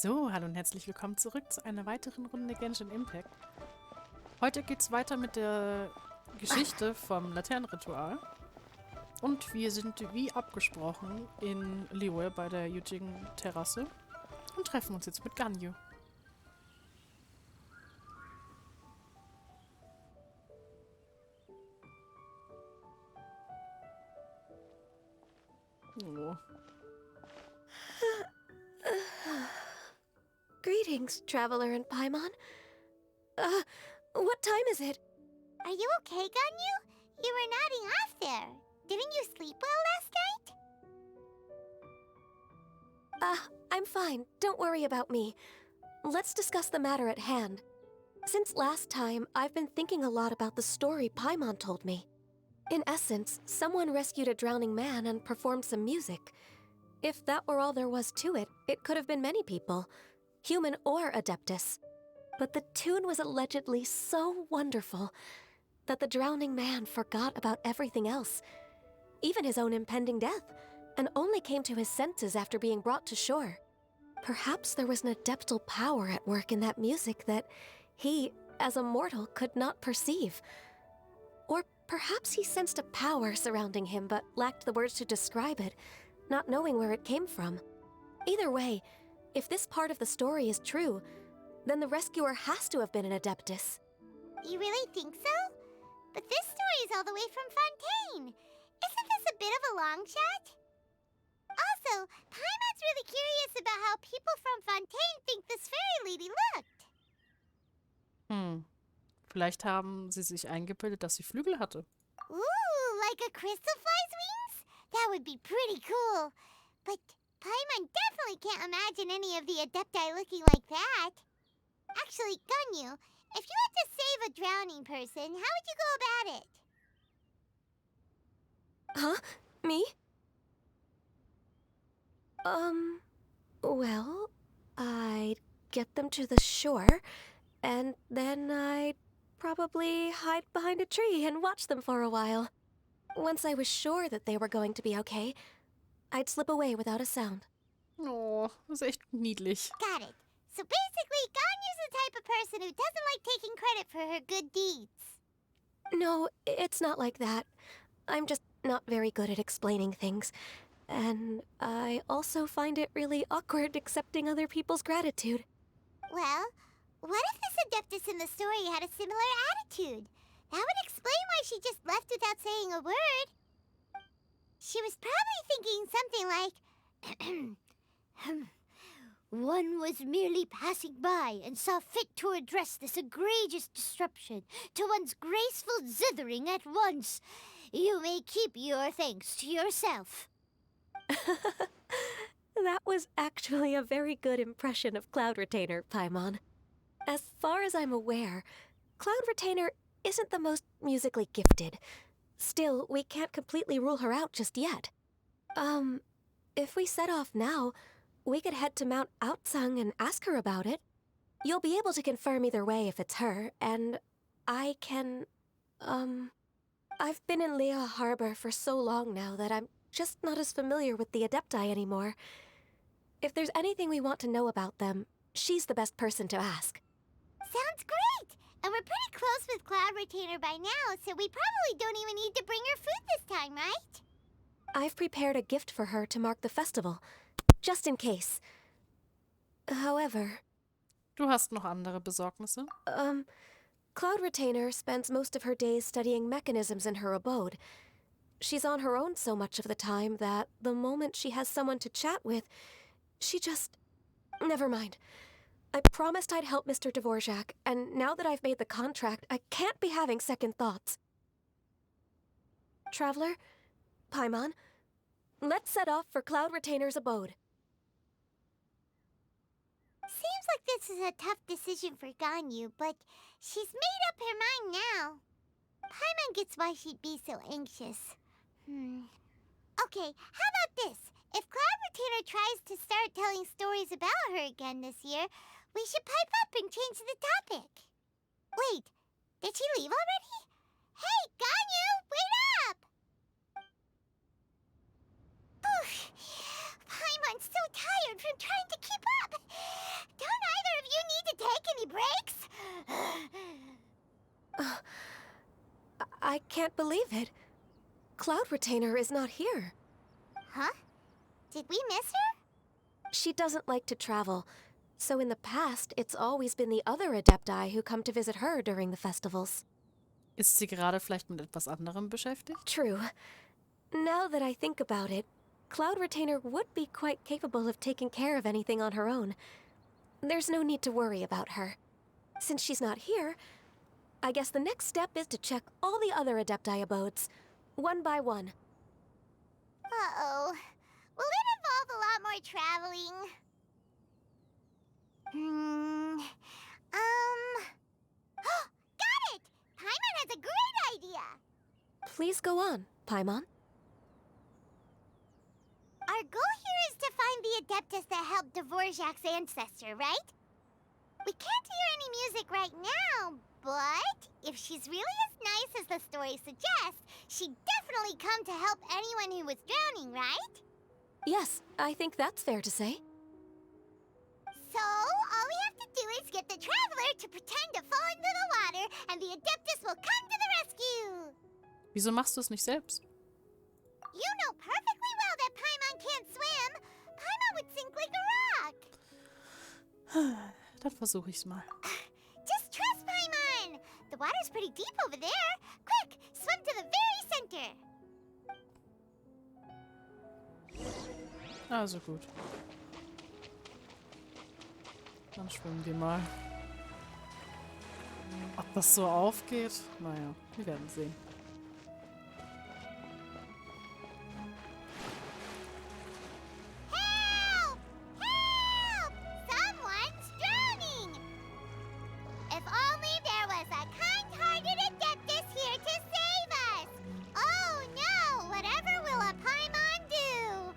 So, hallo und herzlich willkommen zurück zu einer weiteren Runde Genshin Impact. Heute geht's weiter mit der Geschichte vom Laternenritual. Und wir sind wie abgesprochen in Liyue bei der Yujing Terrasse und treffen uns jetzt mit Ganyu. Oh. Greetings, Traveler and Paimon. What time is it? Are you okay, Ganyu? You were nodding off there. Didn't you sleep well last night? I'm fine. Don't worry about me. Let's discuss the matter at hand. Since last time, I've been thinking a lot about the story Paimon told me. In essence, someone rescued a drowning man and performed some music. If that were all there was to it, it could have been many people, human or Adeptus. But the tune was allegedly so wonderful that the drowning man forgot about everything else, even his own impending death, and only came to his senses after being brought to shore. Perhaps there was an adeptal power at work in that music that he, as a mortal, could not perceive. Or perhaps he sensed a power surrounding him but lacked the words to describe it, not knowing where it came from. Either way, if this part of the story is true, then the rescuer has to have been an Adeptus. You really think so? But this story is all the way from Fontaine. Isn't this a bit of a long shot? Also, Paimon's really curious about how people from Fontaine think this fairy lady looked. Vielleicht haben sie sich eingebildet, dass sie Flügel hatte. Ooh, like a crystal fly's wings? That would be pretty cool. But Paimon definitely can't imagine any of the Adepti looking like that. Actually, Ganyu, if you had to save a drowning person, how would you go about it? Huh? Me? Well, I'd get them to the shore, and then I'd probably hide behind a tree and watch them for a while. Once I was sure that they were going to be okay, I'd slip away without a sound. Oh, das ist echt niedlich. Got it. So basically, Ganyu's the type of person who doesn't like taking credit for her good deeds. No, it's not like that. I'm just not very good at explaining things. And I also find it really awkward accepting other people's gratitude. Well, what if this Adeptus in the story had a similar attitude? That would explain why she just left without saying a word. She was probably thinking something like, One was merely passing by and saw fit to address this egregious disruption to one's graceful zithering at once. You may keep your thanks to yourself. That was actually a very good impression of Cloud Retainer, Paimon. As far as I'm aware, Cloud Retainer isn't the most musically gifted. Still, we can't completely rule her out just yet. If we set off now, we could head to Mount Outsung and ask her about it. You'll be able to confirm either way if it's her, and I can, I've been in Lea Harbor for so long now that I'm just not as familiar with the Adepti anymore. If there's anything we want to know about them, she's the best person to ask. Sounds great! And we're pretty close with Cloud Retainer by now, so we probably don't even need to bring her food this time, right? I've prepared a gift for her to mark the festival, just in case. However, Du hast noch andere Besorgnisse? Cloud Retainer spends most of her days studying mechanisms in her abode. She's on her own so much of the time that the moment she has someone to chat with, she just... Never mind. I promised I'd help Mr. Dvorak, and now that I've made the contract, I can't be having second thoughts. Traveler, Paimon, let's set off for Cloud Retainer's abode. Seems like this is a tough decision for Ganyu, but she's made up her mind now. Paimon gets why she'd be so anxious. Okay, how about this? If Cloud Retainer tries to start telling stories about her again this year, we should pipe up and change the topic. Wait, did she leave already? Hey, Ganyu, wait up! Paimon's so tired from trying to keep up. I can't believe it. Cloud Retainer is not here. Huh? Did we miss her? She doesn't like to travel, so in the past, it's always been the other Adepti who come to visit her during the festivals. Ist sie gerade vielleicht mit etwas anderem beschäftigt? True. Now that I think about it, Cloud Retainer would be quite capable of taking care of anything on her own. There's no need to worry about her. Since she's not here, I guess the next step is to check all the other Adepti abodes, one by one. Uh-oh. Will it involve a lot more traveling? Got it! Paimon has a great idea! Please go on, Paimon. Our goal here is to find the Adeptus that helped Dvorak's ancestor, right? We can't hear any music right now, but if she's really as nice as the story suggests, she'd definitely come to help anyone who was drowning, right? Yes, I think that's fair to say. So, all we have to do is get the Traveler to pretend to fall into the water, and the Adeptus will come to the rescue! Wieso machst du es nicht selbst? You know perfectly well that Paimon can't swim! Paimon would sink like a rock! Dann versuche ich's mal. Just trust Paimon! The water's pretty deep over there! Quick, swim to the very center! Also gut. Dann schwimmen wir mal. Ob das so aufgeht? Naja, wir werden sehen. Help! Help! Someone's drowning! If only there was a kind-hearted Adeptus here to save us! Oh no! Whatever will a Paimon do?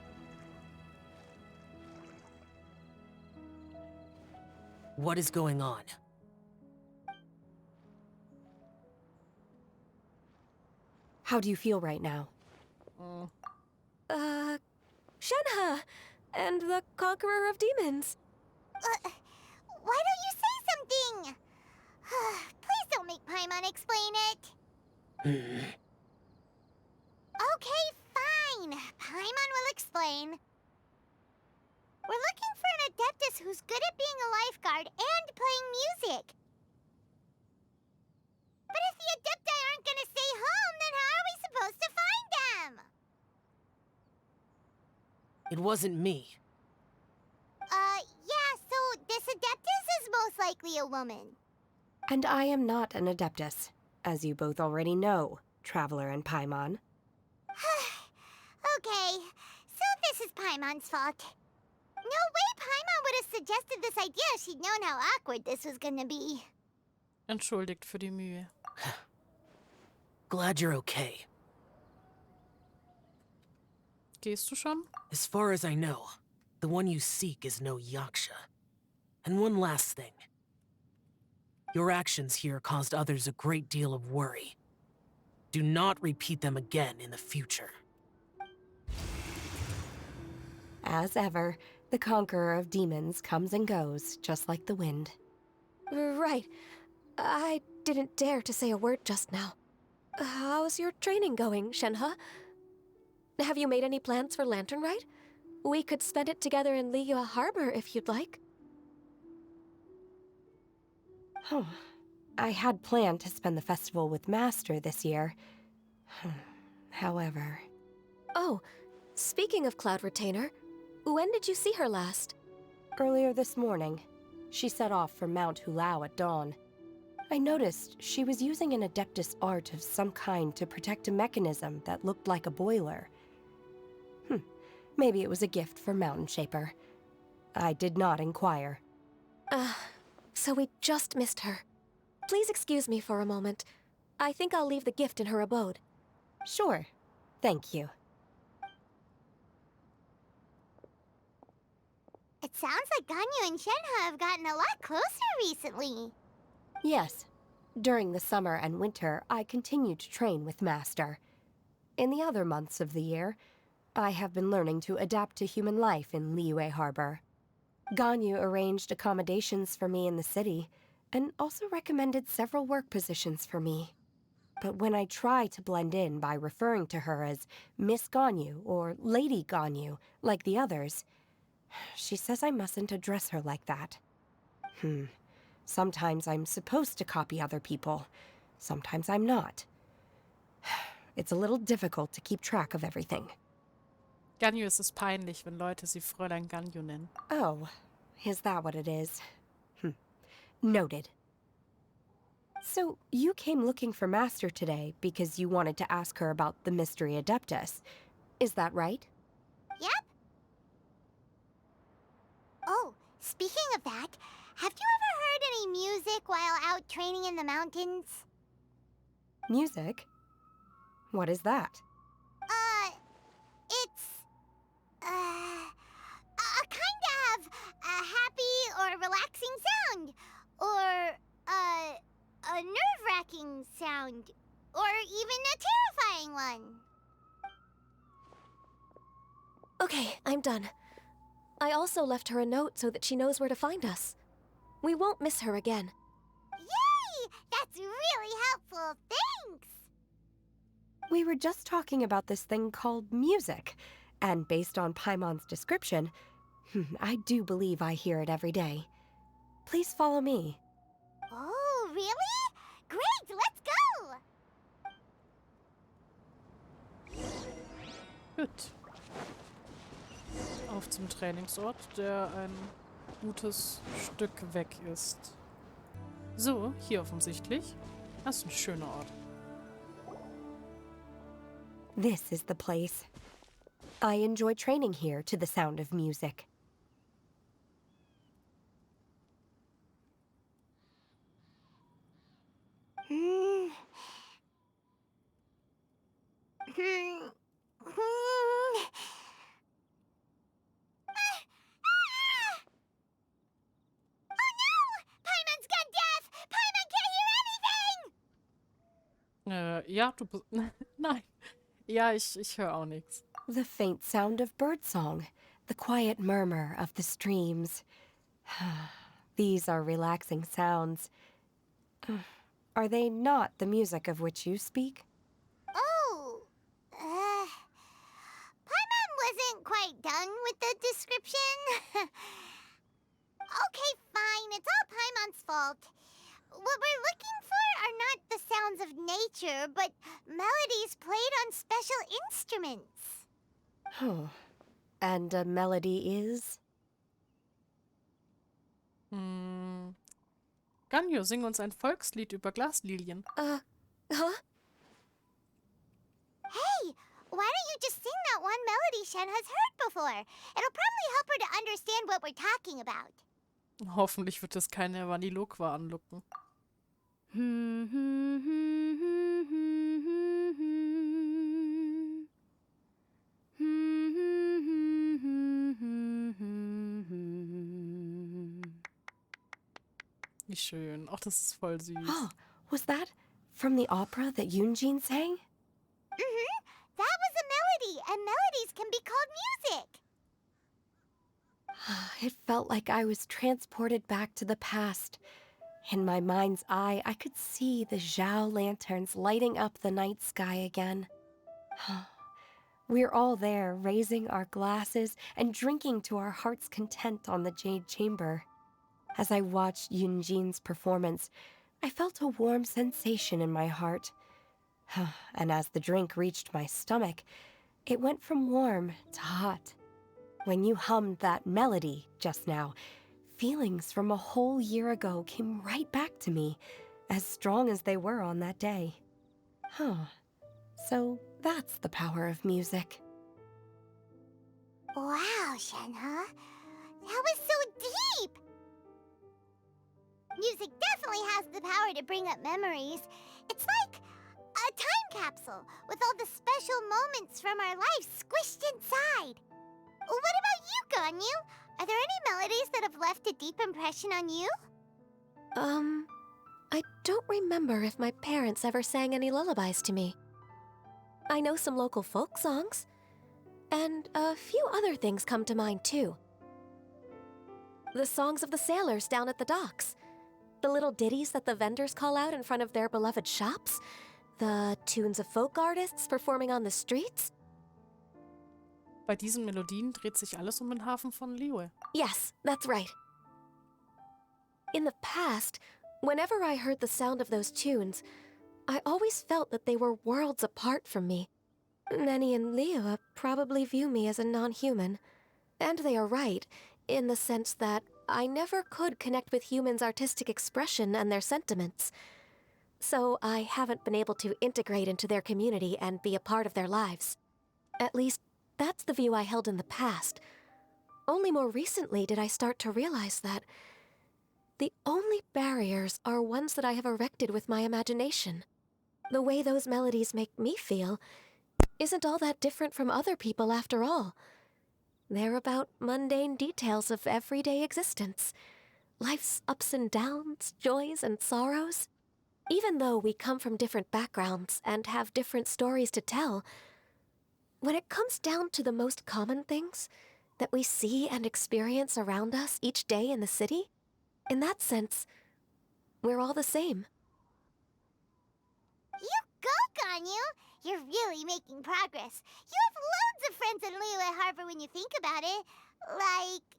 What is going on? How do you feel right now? Shenhe! And the Conqueror of Demons. Why don't you say something? Please don't make Paimon explain it. Okay, fine. Paimon will explain. We're looking for an Adeptus who's good at being a lifeguard and playing music. But if the Adepti aren't gonna stay home, then how are we supposed to find them? It wasn't me. Yeah, so this Adeptus is most likely a woman. And I am not an Adeptus, as you both already know, Traveler and Paimon. Okay, so this is Paimon's fault. No way Paimon would have suggested this idea if she'd known how awkward this was gonna be. Entschuldigt für die Mühe. Glad you're okay. Gehst du schon? As far as I know, the one you seek is no Yaksha. And one last thing. Your actions here caused others a great deal of worry. Do not repeat them again in the future. As ever, the Conqueror of Demons comes and goes, just like the wind. Right. I didn't dare to say a word just now. How's your training going, Shenhe? Have you made any plans for Lantern Rite? We could spend it together in Liyue Harbor if you'd like. I had planned to spend the festival with Master this year. However... Oh, speaking of Cloud Retainer, when did you see her last? Earlier this morning, she set off for Mount Hulao at dawn. I noticed she was using an Adeptus art of some kind to protect a mechanism that looked like a boiler. Maybe it was a gift for Mountain Shaper. I did not inquire. So we just missed her. Please excuse me for a moment. I think I'll leave the gift in her abode. Sure. Thank you. It sounds like Ganyu and Shenhe have gotten a lot closer recently. Yes. During the summer and winter, I continued to train with Master. In the other months of the year, I have been learning to adapt to human life in Liyue Harbor. Ganyu arranged accommodations for me in the city, and also recommended several work positions for me. But when I try to blend in by referring to her as Miss Ganyu or Lady Ganyu, like the others, she says I mustn't address her like that. Sometimes I'm supposed to copy other people. Sometimes I'm not. It's a little difficult to keep track of everything. Ganyu ist es peinlich, wenn Leute sie Fräulein Ganyu nennen. Oh, is that what it is? Noted. So, you came looking for Master today because you wanted to ask her about the Mystery Adeptus. Is that right? Yep. Oh, speaking of that, have you ever heard any music while out training in the mountains? Music? What is that? It's, a kind of a happy or relaxing sound. Or, a nerve-wracking sound. Or even a terrifying one. Okay, I'm done. I also left her a note so that she knows where to find us. We won't miss her again. Yay! That's really helpful. Thanks! We were just talking about this thing called music, and based on Paimon's description, I do believe I hear it every day. Please follow me. Oh, really? Great, let's go! Gut. Auf zum Trainingsort, der ein gutes Stück weg ist. So, hier offensichtlich. Das ist ein schöner Ort. This is the place. I enjoy training here to the sound of music. Paimon's gone deaf! Paimon can't hear anything! Ja, du bist... Nein. Ja, ich höre auch nichts. The faint sound of birdsong, the quiet murmur of the streams. These are relaxing sounds. Are they not the music of which you speak? Oh, Paimon wasn't quite done with the description. Okay, fine, it's all Paimon's fault. What we're looking for are not the sounds of nature, but melodies played on special instruments. Oh. And a melody is? Ganyu, sing uns ein Volkslied über Glaslilien. Huh? Hey, why don't you just sing that one melody Shen has heard before? It'll probably help her to understand what we're talking about. Hoffentlich wird es keine Vanillokwa anlocken. Wie schön. Ach, das ist voll süß. Oh, was that from the opera that Yoonjin sang? That was a melody, and melodies can be called music. It felt like I was transported back to the past. In my mind's eye, I could see the Zhao lanterns lighting up the night sky again. We're all there, raising our glasses and drinking to our heart's content on the Jade Chamber. As I watched Yoonjin's performance, I felt a warm sensation in my heart. And as the drink reached my stomach, it went from warm to hot. When you hummed that melody just now, feelings from a whole year ago came right back to me, as strong as they were on that day. So that's the power of music. Wow, Shenhe. That was so deep! Music definitely has the power to bring up memories. It's like a time capsule with all the special moments from our lives squished inside. What about you, Ganyu? Are there any melodies that have left a deep impression on you? I don't remember if my parents ever sang any lullabies to me. I know some local folk songs, and a few other things come to mind too. The songs of the sailors down at the docks. The little ditties that the vendors call out in front of their beloved shops. The tunes of folk artists performing on the streets? Bei diesen Melodien dreht sich alles um den Hafen von Liyue. Yes, that's right. In the past, whenever I heard the sound of those tunes, I always felt that they were worlds apart from me. Many in Liyue probably view me as a non-human. And they are right, in the sense that I never could connect with humans' artistic expression and their sentiments. So I haven't been able to integrate into their community and be a part of their lives. At least, that's the view I held in the past. Only more recently did I start to realize that the only barriers are ones that I have erected with my imagination. The way those melodies make me feel isn't all that different from other people after all. They're about mundane details of everyday existence. Life's ups and downs, joys and sorrows. Even though we come from different backgrounds and have different stories to tell, when it comes down to the most common things that we see and experience around us each day in the city, in that sense, we're all the same. You go, Ganyu! You're really making progress. You have loads of friends in Liyue Harbor when you think about it. Like,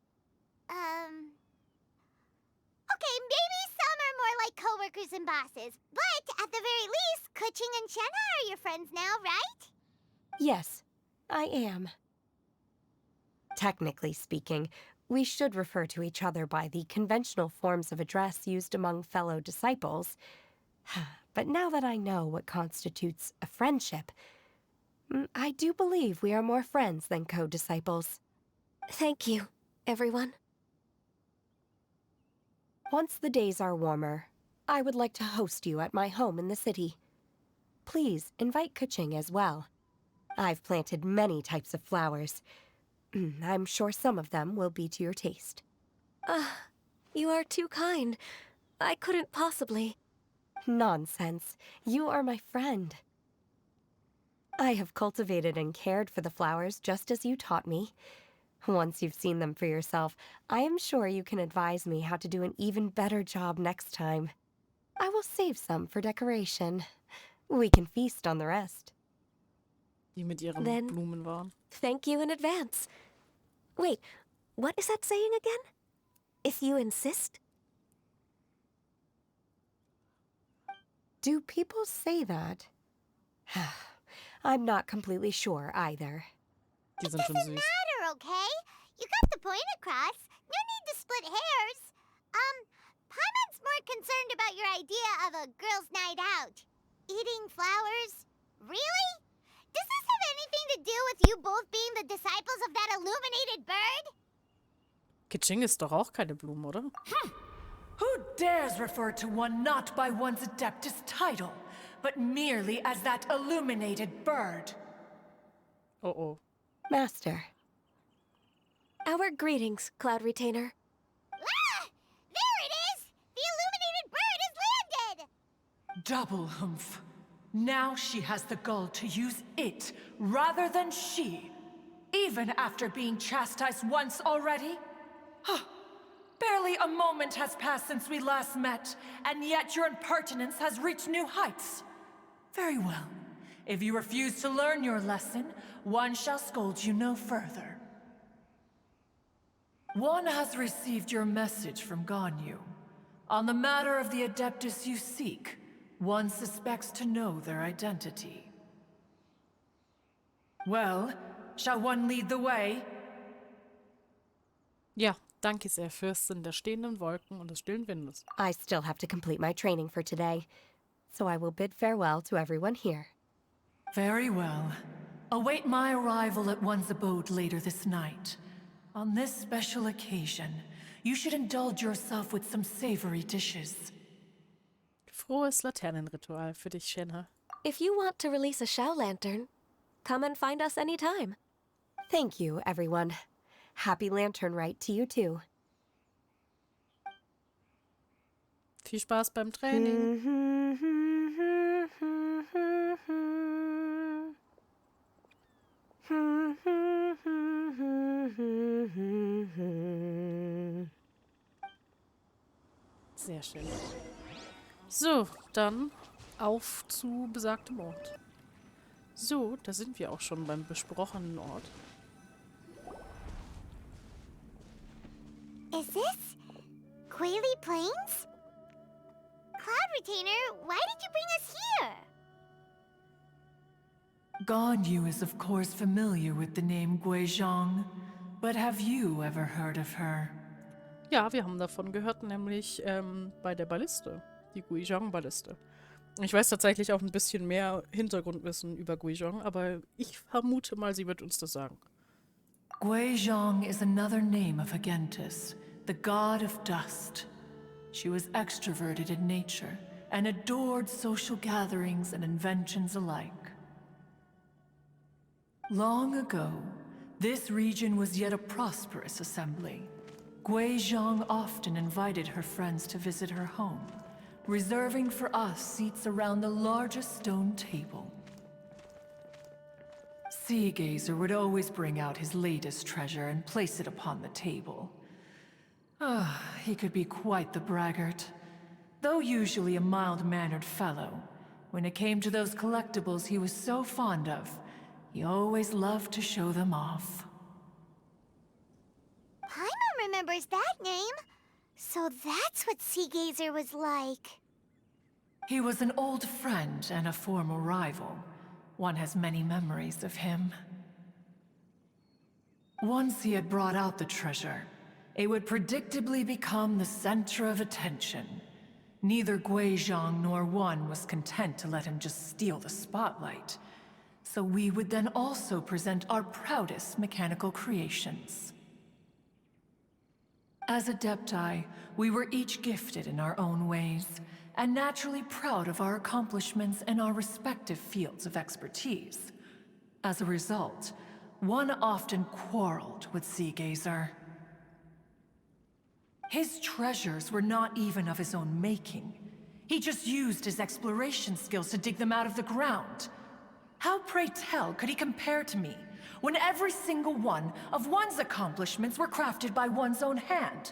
okay, maybe some are more like coworkers and bosses. But at the very least, Kuching and Shenna are your friends now, right? Yes, I am. Technically speaking, we should refer to each other by the conventional forms of address used among fellow disciples. But now that I know what constitutes a friendship, I do believe we are more friends than co-disciples. Thank you, everyone. Once the days are warmer, I would like to host you at my home in the city. Please invite Kuching as well. I've planted many types of flowers. I'm sure some of them will be to your taste. You are too kind. I couldn't possibly. Nonsense. You are my friend. I have cultivated and cared for the flowers just as you taught me. Once you've seen them for yourself, I am sure you can advise me how to do an even better job next time. I will save some for decoration. We can feast on the rest. Die mit ihren Then- Blumen waren. Thank you in advance. Wait, what is that saying again? If you insist? Do people say that? I'm not completely sure either. Die sind schon süß. Matter, okay? You got the point across. No need to split hairs. Paimon's more concerned about your idea of a girls' night out. Eating flowers? Really? Does this have anything to do with you both being the disciples of that illuminated bird? Kuching ist doch auch keine Blume, oder? Who dares refer to one not by one's Adeptus title, but merely as that illuminated bird? Oh oh. Master, Our greetings, Cloud Retainer. Ah! There it is! The illuminated bird has landed! Double humph. Now she has the gall to use it rather than she, even after being chastised once already? Barely a moment has passed since we last met, and yet your impertinence has reached new heights. Very well. If you refuse to learn your lesson, one shall scold you no further. One has received your message from Ganyu. On the matter of the Adeptus you seek, one suspects to know their identity. Well, shall one lead the way? Ja, danke sehr, Fürstin der stehenden Wolken und des stillen Windes. I still have to complete my training for today, so I will bid farewell to everyone here. Very well. Await my arrival at one's abode later this night. On this special occasion, you should indulge yourself with some savory dishes. Frohes Laternenritual für dich, Shenna. If you want to release a Shao Lantern, come and find us anytime. Thank you, everyone. Happy Lantern Rite to you too. Viel Spaß beim Training. Sehr schön. So, dann auf zu besagtem Ort. So, da sind wir auch schon beim besprochenen Ort. Is this Quaily Plains? Cloud Retainer, why did you bring us here? Ganyu is of course familiar with the name Guizhong, but have you ever heard of her? Ja, wir haben davon gehört, nämlich bei der Balliste. Die Guizhong-Balliste. Ich weiß tatsächlich auch ein bisschen mehr Hintergrundwissen über Guizhong, aber ich vermute mal, sie wird uns das sagen. Guizhong is another name of Agentis, the god of dust. She was extroverted in nature and adored social gatherings and inventions alike. Long ago, this region was yet a prosperous assembly. Guizhong often invited her friends to visit her home, reserving for us seats around the largest stone table. Sea Gazer would always bring out his latest treasure and place it upon the table. He could be quite the braggart. Though usually a mild-mannered fellow, when it came to those collectibles he was so fond of, he always loved to show them off. Paimon remembers that name. So that's what Sea Gazer was like. He was an old friend and a former rival. One has many memories of him. Once he had brought out the treasure, it would predictably become the center of attention. Neither Guizhong nor one was content to let him just steal the spotlight. So we would then also present our proudest mechanical creations. As Adepti, we were each gifted in our own ways, and naturally proud of our accomplishments in our respective fields of expertise. As a result, one often quarreled with Sea Gazer. His treasures were not even of his own making. He just used his exploration skills to dig them out of the ground. How, pray tell, could he compare to me, when every single one of one's accomplishments were crafted by one's own hand?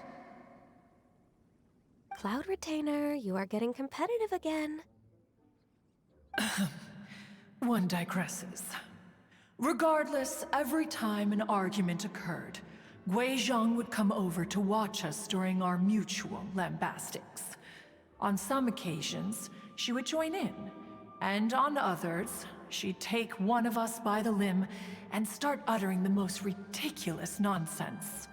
Cloud Retainer, you are getting competitive again. One digresses. Regardless, every time an argument occurred, Guizhong would come over to watch us during our mutual lambastics. On some occasions, she would join in, and on others, she'd take one of us by the limb and start uttering the most ridiculous nonsense.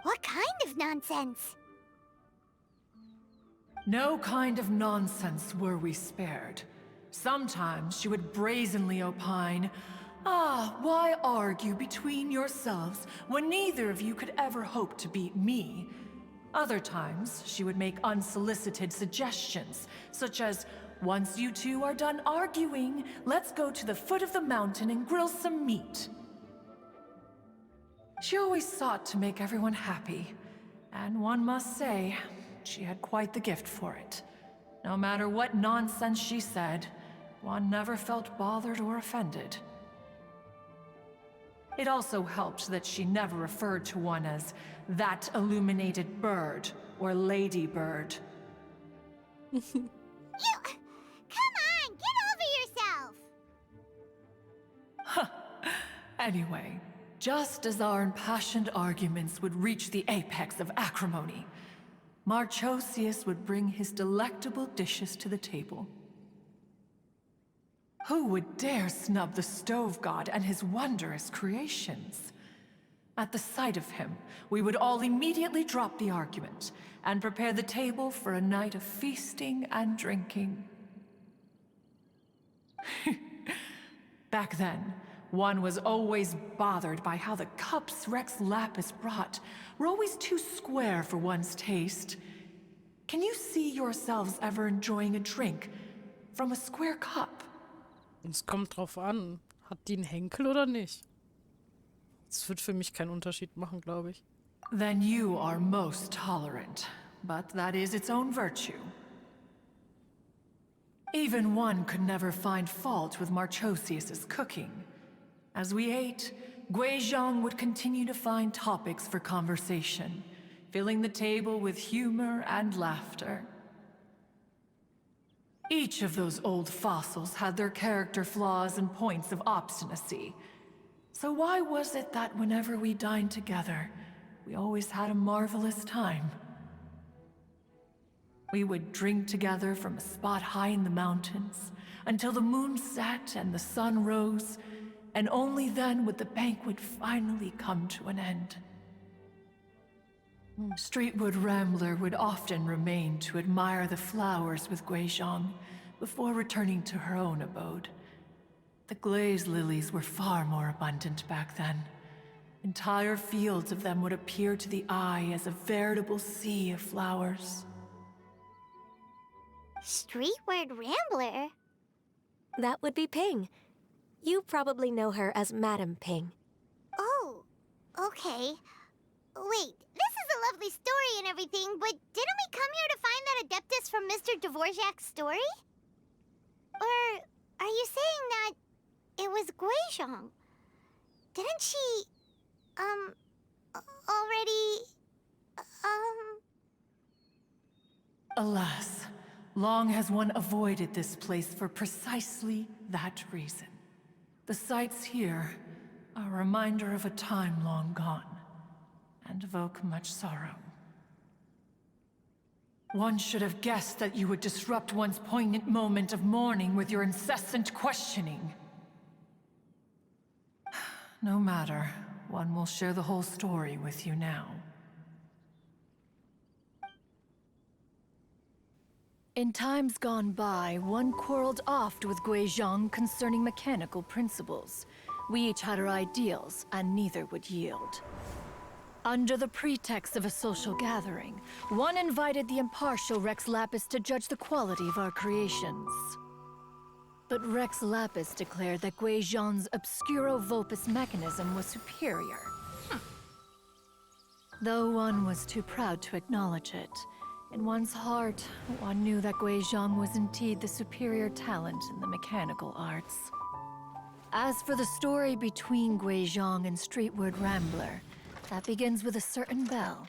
What kind of nonsense? No kind of nonsense were we spared. Sometimes she would brazenly opine, why argue between yourselves when neither of you could ever hope to beat me? Other times, she would make unsolicited suggestions, such as, once you two are done arguing, let's go to the foot of the mountain and grill some meat. She always sought to make everyone happy, and one must say, she had quite the gift for it. No matter what nonsense she said, one never felt bothered or offended. It also helped that she never referred to one as that illuminated bird or lady bird. Come on, get over yourself! Anyway, just as our impassioned arguments would reach the apex of acrimony, Marchosius would bring his delectable dishes to the table. Who would dare snub the stove god and his wondrous creations? At the sight of him, we would all immediately drop the argument and prepare the table for a night of feasting and drinking. Back then, one was always bothered by how the cups Rex Lapis brought were always too square for one's taste. Can you see yourselves ever enjoying a drink from a square cup? Es kommt drauf an. Hat die einen Henkel oder nicht? Das wird für mich keinen Unterschied machen, glaube ich. Then you are most tolerant, but that is its own virtue. Even one could never find fault with Marchosius's cooking. As we ate, Guizhong would continue to find topics for conversation, filling the table with humor and laughter. Each of those old fossils had their character flaws and points of obstinacy. So why was it that whenever we dined together, we always had a marvelous time? We would drink together from a spot high in the mountains until the moon set and the sun rose, and only then would the banquet finally come to an end. Streetwood Rambler would often remain to admire the flowers with Guizhong before returning to her own abode. The glaze lilies were far more abundant back then. Entire fields of them would appear to the eye as a veritable sea of flowers. Streetward Rambler? That would be Ping. You probably know her as Madam Ping. Oh, okay. Wait, this is a lovely story and everything, but didn't we come here to find that Adeptus from Mr. Dvorak's story? Or are you saying that it was Guizhong? Didn't she, already, Alas, long has one avoided this place for precisely that reason. The sights here are a reminder of a time long gone, and evoke much sorrow. One should have guessed that you would disrupt one's poignant moment of mourning with your incessant questioning. No matter, one will share the whole story with you now. In times gone by, one quarreled oft with Guizhong concerning mechanical principles. We each had our ideals, and neither would yield. Under the pretext of a social gathering, one invited the impartial Rex Lapis to judge the quality of our creations. But Rex Lapis declared that Guizhong's Obscuro Vulpus mechanism was superior. Though one was too proud to acknowledge it, in one's heart, one knew that Guizhong was indeed the superior talent in the mechanical arts. As for the story between Guizhong and Streetward Rambler, that begins with a certain bell.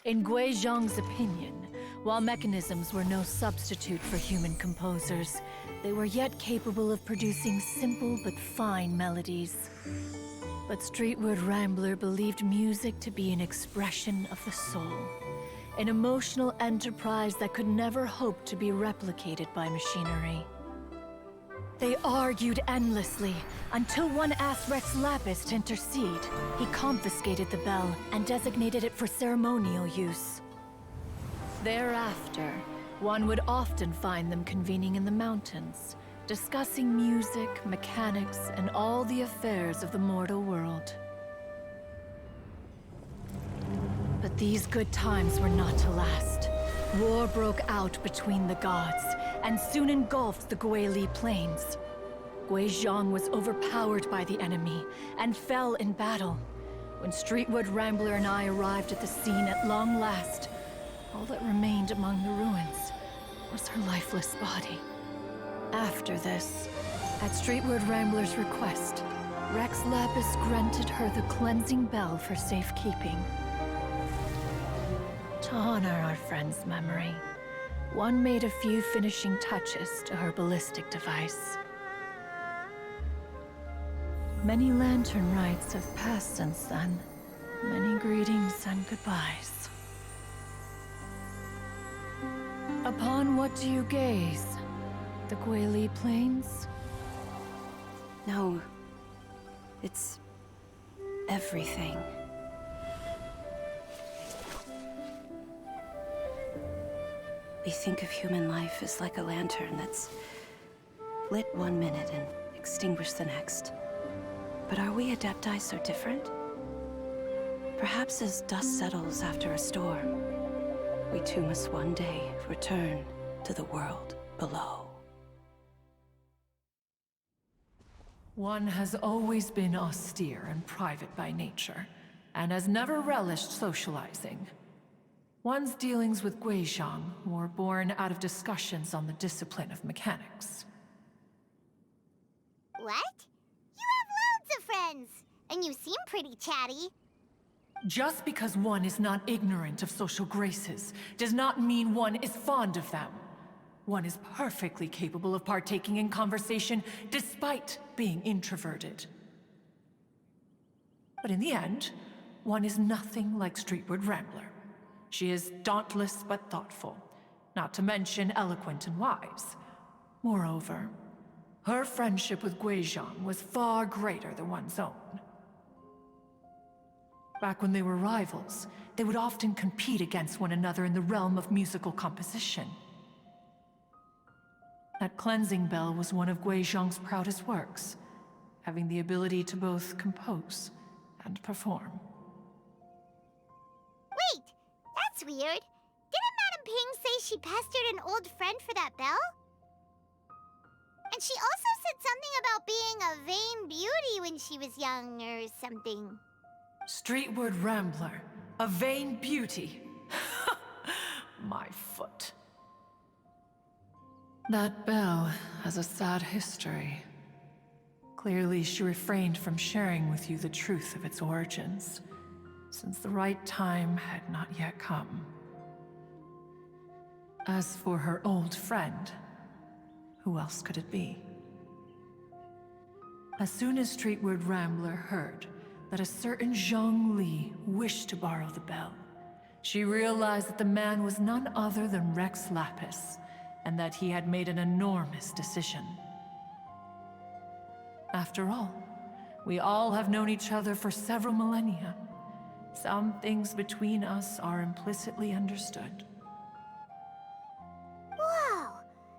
In Guizhong's opinion, while mechanisms were no substitute for human composers, they were yet capable of producing simple but fine melodies. But Streetward Rambler believed music to be an expression of the soul, an emotional enterprise that could never hope to be replicated by machinery. They argued endlessly, until one asked Rex Lapis to intercede. He confiscated the bell and designated it for ceremonial use. Thereafter, one would often find them convening in the mountains, discussing music, mechanics, and all the affairs of the mortal world. But these good times were not to last. War broke out between the gods, and soon engulfed the Guili Plains. Guizhong was overpowered by the enemy, and fell in battle. When Streetwood Rambler and I arrived at the scene at long last, all that remained among the ruins was her lifeless body. After this, at Streetwood Rambler's request, Rex Lapis granted her the cleansing bell for safekeeping. To honor our friend's memory, one made a few finishing touches to her ballistic device. Many lantern rites have passed since then. Many greetings and goodbyes. Upon what do you gaze? The Guili Plains? No. It's everything. We think of human life as like a lantern that's lit one minute and extinguished the next. But are we Adepti so different? Perhaps as dust settles after a storm, we too must one day return to the world below. One has always been austere and private by nature, and has never relished socializing. One's dealings with Guizhong were born out of discussions on the discipline of mechanics. What? You have loads of friends, and you seem pretty chatty. Just because one is not ignorant of social graces does not mean one is fond of them. One is perfectly capable of partaking in conversation despite being introverted. But in the end, one is nothing like Streetward Rambler. She is dauntless but thoughtful, not to mention eloquent and wise. Moreover, her friendship with Guizhong was far greater than one's own. Back when they were rivals, they would often compete against one another in the realm of musical composition. That cleansing bell was one of Guizhong's proudest works, having the ability to both compose and perform. Wait, that's weird. Didn't Madame Ping say she pestered an old friend for that bell? And she also said something about being a vain beauty when she was young or something. Streetward Rambler, a vain beauty. My foot. That bell has a sad history. Clearly, she refrained from sharing with you the truth of its origins, since the right time had not yet come. As for her old friend, who else could it be? As soon as Streetward Rambler heard that a certain Zhang Li wished to borrow the bell, she realized that the man was none other than Rex Lapis, and that he had made an enormous decision. After all, we all have known each other for several millennia. Some things between us are implicitly understood. Whoa!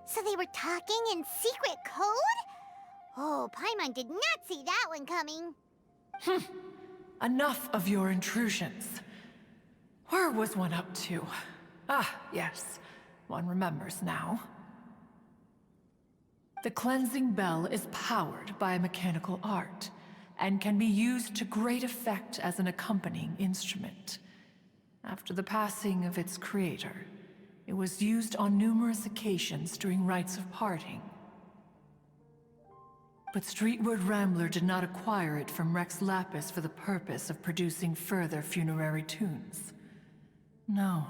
So they were talking in secret code? Oh, Paimon did not see that one coming. Enough of your intrusions. Where was one up to? Ah, yes. One remembers now. The cleansing bell is powered by a mechanical art, and can be used to great effect as an accompanying instrument. After the passing of its creator, it was used on numerous occasions during rites of parting. But Streetward Rambler did not acquire it from Rex Lapis for the purpose of producing further funerary tunes. No.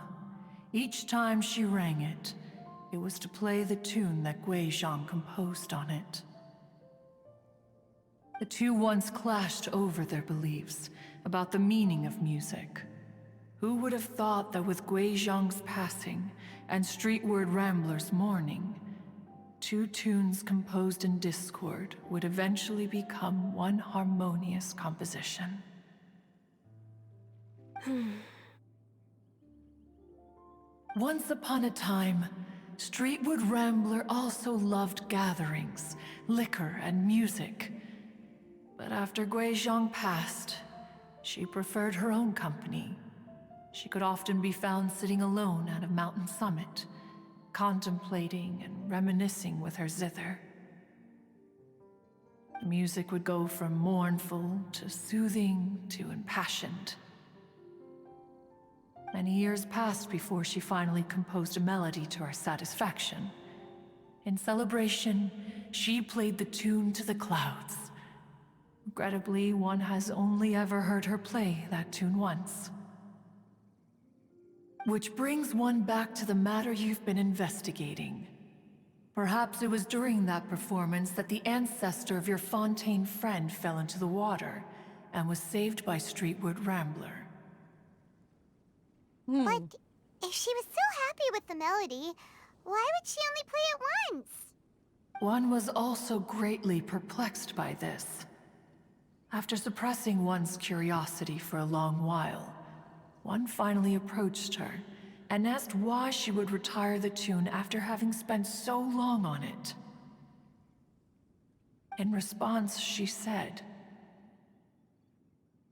Each time she rang it, it was to play the tune that Guizhong composed on it. The two once clashed over their beliefs about the meaning of music. Who would have thought that with Guizhong's passing and Streetward Rambler's mourning, two tunes composed in discord would eventually become one harmonious composition? Once upon a time, Streetward Rambler also loved gatherings, liquor, and music. But after Guizhong passed, she preferred her own company. She could often be found sitting alone at a mountain summit, contemplating and reminiscing with her zither. The music would go from mournful to soothing to impassioned. Many years passed before she finally composed a melody to her satisfaction. In celebration, she played the tune to the clouds. Regrettably, one has only ever heard her play that tune once. Which brings one back to the matter you've been investigating. Perhaps it was during that performance that the ancestor of your Fontaine friend fell into the water and was saved by Streetward Rambler. But if she was so happy with the melody, why would she only play it once? One was also greatly perplexed by this. After suppressing one's curiosity for a long while, one finally approached her and asked why she would retire the tune after having spent so long on it. In response, she said,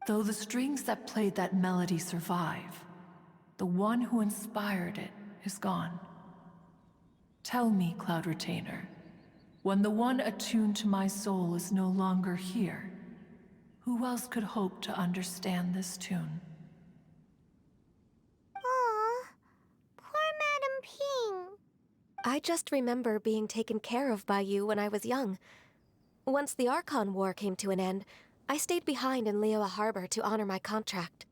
"Though the strings that played that melody survive, the one who inspired it is gone. Tell me, Cloud Retainer, when the one attuned to my soul is no longer here, who else could hope to understand this tune?" Aw, poor Madame Ping. I just remember being taken care of by you when I was young. Once the Archon War came to an end, I stayed behind in Liyue Harbor to honor my contract.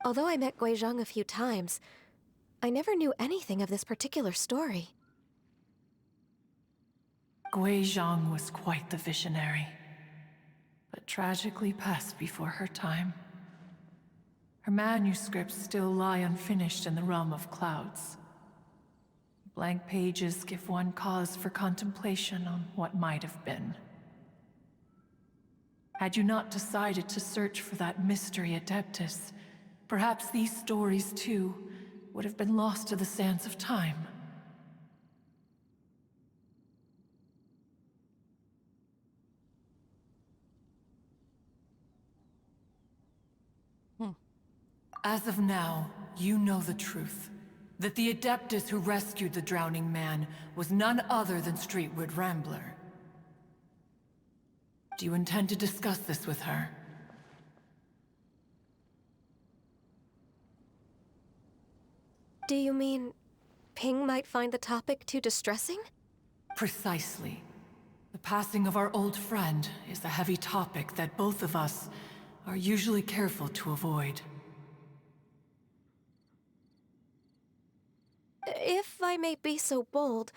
Although I met Guizhong a few times, I never knew anything of this particular story. Gui Zhang was quite the visionary, but tragically passed before her time. Her manuscripts still lie unfinished in the realm of clouds. Blank pages give one cause for contemplation on what might have been. Had you not decided to search for that mystery Adeptus, perhaps these stories, too, would have been lost to the sands of time. As of now, you know the truth. That the Adeptus who rescued the drowning man was none other than Streetwood Rambler. Do you intend to discuss this with her? Do you mean Ping might find the topic too distressing? Precisely. The passing of our old friend is a heavy topic that both of us are usually careful to avoid. If I may be so bold,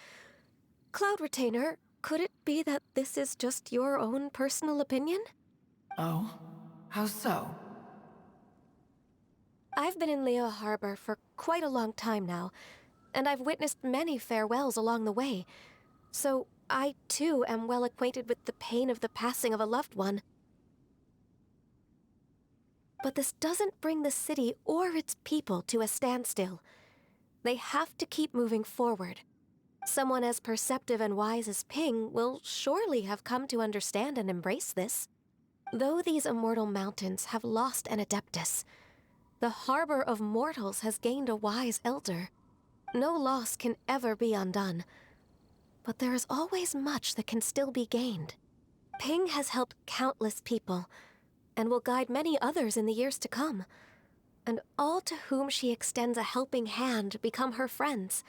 Cloud Retainer, could it be that this is just your own personal opinion? Oh? How so? I've been in Liyue Harbor for quite a long time now, and I've witnessed many farewells along the way, so I too am well acquainted with the pain of the passing of a loved one. But this doesn't bring the city or its people to a standstill. They have to keep moving forward. Someone as perceptive and wise as Ping will surely have come to understand and embrace this. Though these immortal mountains have lost an Adeptus, the harbor of mortals has gained a wise elder. No loss can ever be undone, but there is always much that can still be gained. Ping has helped countless people, and will guide many others in the years to come. And all to whom she extends a helping hand become her friends.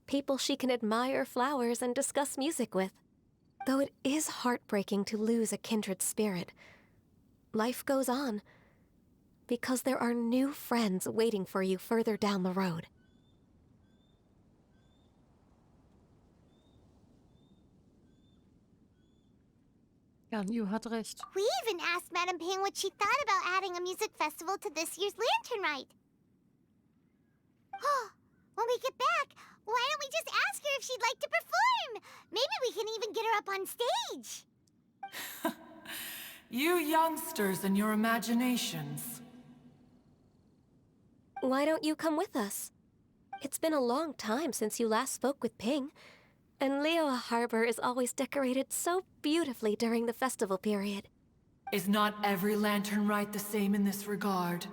People she can admire flowers and discuss music with. Though it is heartbreaking to lose a kindred spirit, life goes on, because there are new friends waiting for you further down the road. Ja, Niu hat recht. We even asked Madame Ping what she thought about adding a music festival to this year's Lantern Rite. When we get back, why don't we just ask her if she'd like to perform? Maybe we can even get her up on stage. You youngsters and your imaginations. Why don't you come with us? It's been a long time since you last spoke with Ping, and Liyue Harbor is always decorated so beautifully during the festival period. Is not every Lantern Rite the same in this regard?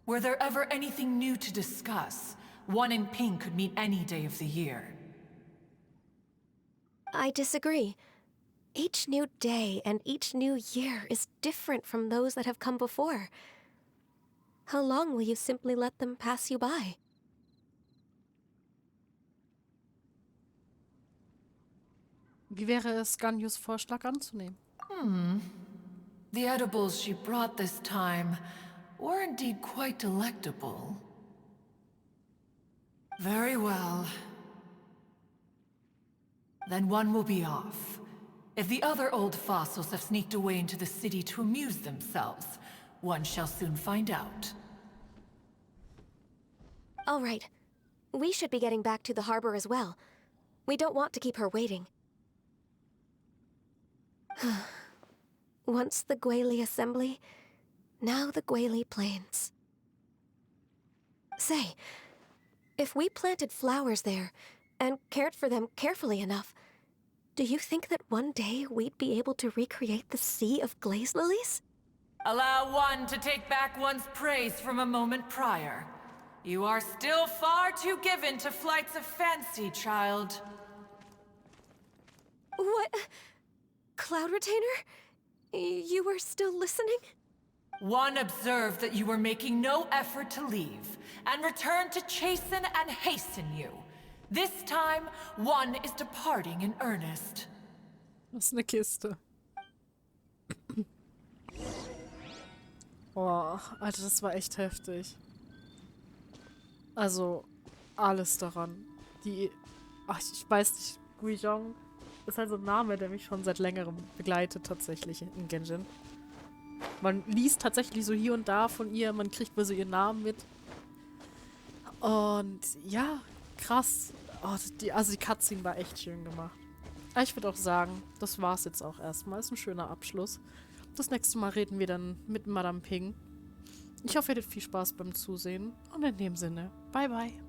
Were there ever anything new to discuss? One in Ping could meet any day of the year. I disagree. Each new day and each new year is different from those that have come before. How long will you simply let them pass you by? Wie wäre es, Ganyus Vorschlag anzunehmen? The edibles she brought this time were indeed quite delectable. Very well. Then one will be off. If the other old fossils have sneaked away into the city to amuse themselves, one shall soon find out. All right. We should be getting back to the harbor as well. We don't want to keep her waiting. Once the Guili Assembly, now the Guili Plains. Say, if we planted flowers there and cared for them carefully enough, do you think that one day we'd be able to recreate the sea of glaze lilies? Allow one to take back one's praise from a moment prior. You are still far too given to flights of fancy, child. What? Cloud Retainer? You were still listening? One observed that you were making no effort to leave, and returned to chasten and hasten you. This time, one is departing in earnest. Das ist eine Kiste. Boah, Alter, das war echt heftig. Also, alles daran. Die... Ach, ich weiß nicht, Guizhong ist halt so ein Name, der mich schon seit längerem begleitet, tatsächlich in Genshin. Man liest tatsächlich so hier und da von ihr, man kriegt mal so ihren Namen mit. Und ja, krass. Oh, also die Cutscene war echt schön gemacht. Aber ich würde auch sagen, das war's jetzt auch erstmal. Ist ein schöner Abschluss. Das nächste Mal reden wir dann mit Madame Ping. Ich hoffe, ihr hattet viel Spaß beim Zusehen. Und in dem Sinne, bye bye.